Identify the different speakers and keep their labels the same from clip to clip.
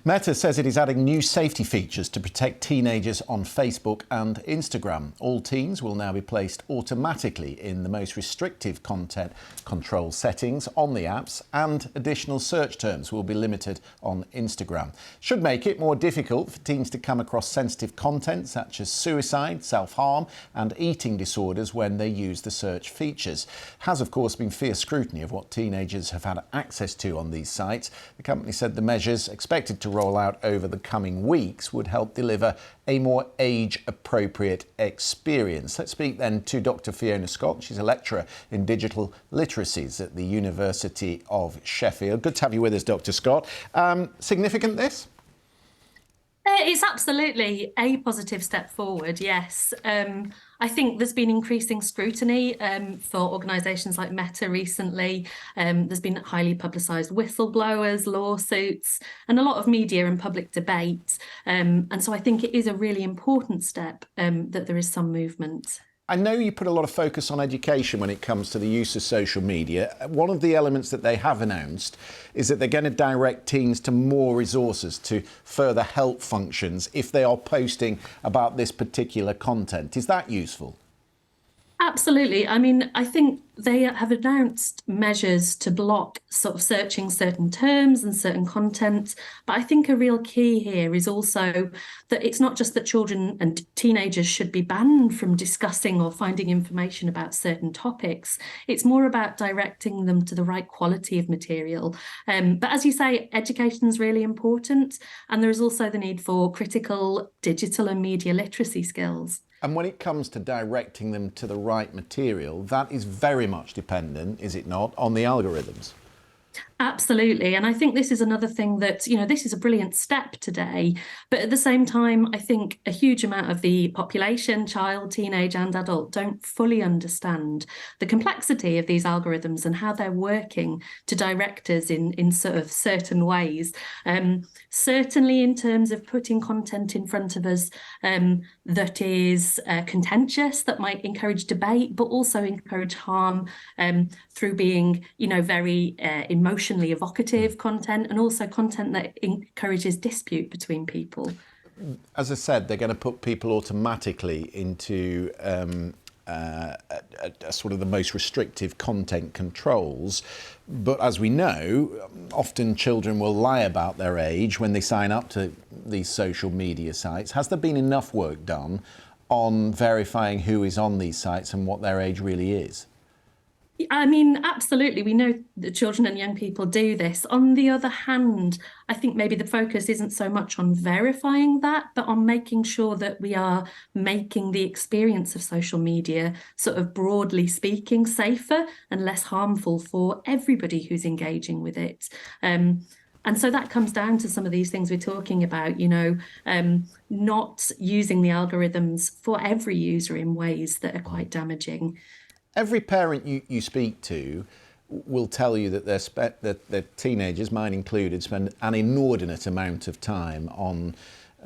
Speaker 1: Meta says it is adding new safety features to protect teenagers on Facebook and Instagram. All teens will now be placed automatically in the most restrictive content control settings on the apps, and additional search terms will be limited on Instagram. Should make it more difficult for teens to come across sensitive content such as suicide, self-harm and eating disorders when they use the search features. Has of course been fierce scrutiny of what teenagers have had access to on these sites. The company said the measures expected to roll out over the coming weeks would help deliver a more age-appropriate experience. Let's speak then to Dr. Fiona Scott. She's a lecturer in digital literacies at the University of Sheffield. Good to have you with us, Dr. Scott. Significant this?
Speaker 2: It's absolutely a positive step forward, yes. I think there's been increasing scrutiny for organisations like Meta recently. There's been highly publicised whistleblowers, lawsuits, and a lot of media and public debate. And so I think it is a really important step that there is some movement.
Speaker 1: I know you put a lot of focus on education when it comes to the use of social media. One of the elements that they have announced is that they're going to direct teens to more resources to further help functions if they are posting about this particular content. Is that useful?
Speaker 2: Absolutely. I mean, I think they have announced measures to block sort of searching certain terms and certain content. But I think a real key here is also that it's not just that children and teenagers should be banned from discussing or finding information about certain topics. It's more about directing them to the right quality of material. But as you say, education is really important. And there is also the need for critical digital and media literacy skills.
Speaker 1: And when it comes to directing them to the right material, that is very much dependent, is it not, on the algorithms?
Speaker 2: Absolutely. And I think this is another thing that, this is a brilliant step today. But at the same time, I think a huge amount of the population, child, teenage and adult, don't fully understand the complexity of these algorithms and how they're working to direct us in sort of certain ways. Certainly in terms of putting content in front of us that is contentious, that might encourage debate, but also encourage harm through being, very emotionally evocative content, and also content that encourages dispute between people.
Speaker 1: As I said, they're going to put people automatically into a sort of the most restrictive content controls. But as we know, often children will lie about their age when they sign up to these social media sites. Has there been enough work done on verifying who is on these sites and what their age really is?
Speaker 2: I mean, absolutely. We know that children and young people do this. On the other hand, I think maybe the focus isn't so much on verifying that, but on making sure that we are making the experience of social media, sort of broadly speaking, safer and less harmful for everybody who's engaging with it. And so that comes down to some of these things we're talking about, not using the algorithms for every user in ways that are quite damaging.
Speaker 1: Every parent you speak to will tell you that their teenagers, mine included, spend an inordinate amount of time on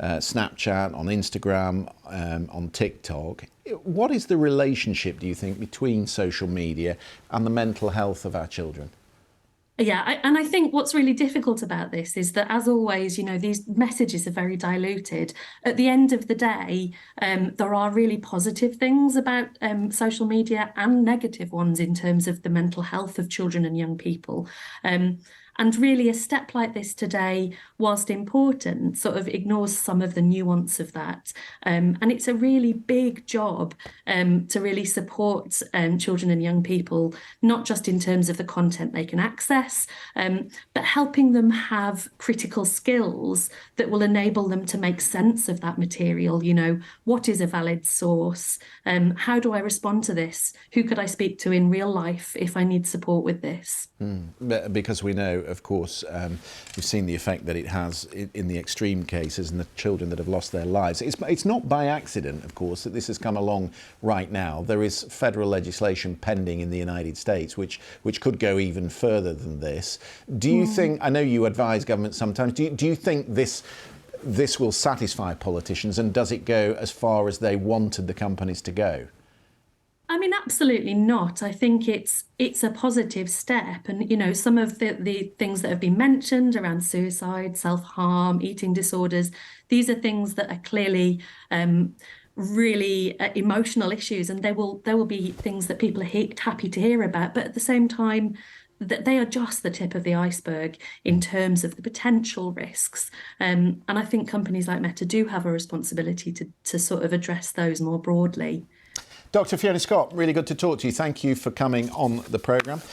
Speaker 1: Snapchat, on Instagram, on TikTok. What is the relationship, do you think, between social media and the mental health of our children?
Speaker 2: Yeah, and I think what's really difficult about this is that, as always, these messages are very diluted. At the end of the day, there are really positive things about social media and negative ones in terms of the mental health of children and young people. And really a step like this today, whilst important, sort of ignores some of the nuance of that. And it's a really big job to really support children and young people, not just in terms of the content they can access, but helping them have critical skills that will enable them to make sense of that material. What is a valid source? How do I respond to this? Who could I speak to in real life if I need support with this?
Speaker 1: Because we know, of course, we've seen the effect that it has in the extreme cases and the children that have lost their lives. It's not by accident, of course, that this has come along right now. There is federal legislation pending in the United States which could go even further than this. Do you think, I know you advise government sometimes, do you think this will satisfy politicians, and does it go as far as they wanted the companies to go?
Speaker 2: I mean, absolutely not. I think it's a positive step. And, some of the things that have been mentioned around suicide, self-harm, eating disorders, these are things that are clearly really emotional issues, and there will be things that people are happy to hear about. But at the same time, that they are just the tip of the iceberg in terms of the potential risks. And I think companies like Meta do have a responsibility to sort of address those more broadly.
Speaker 1: Dr. Fiona Scott, really good to talk to you. Thank you for coming on the programme.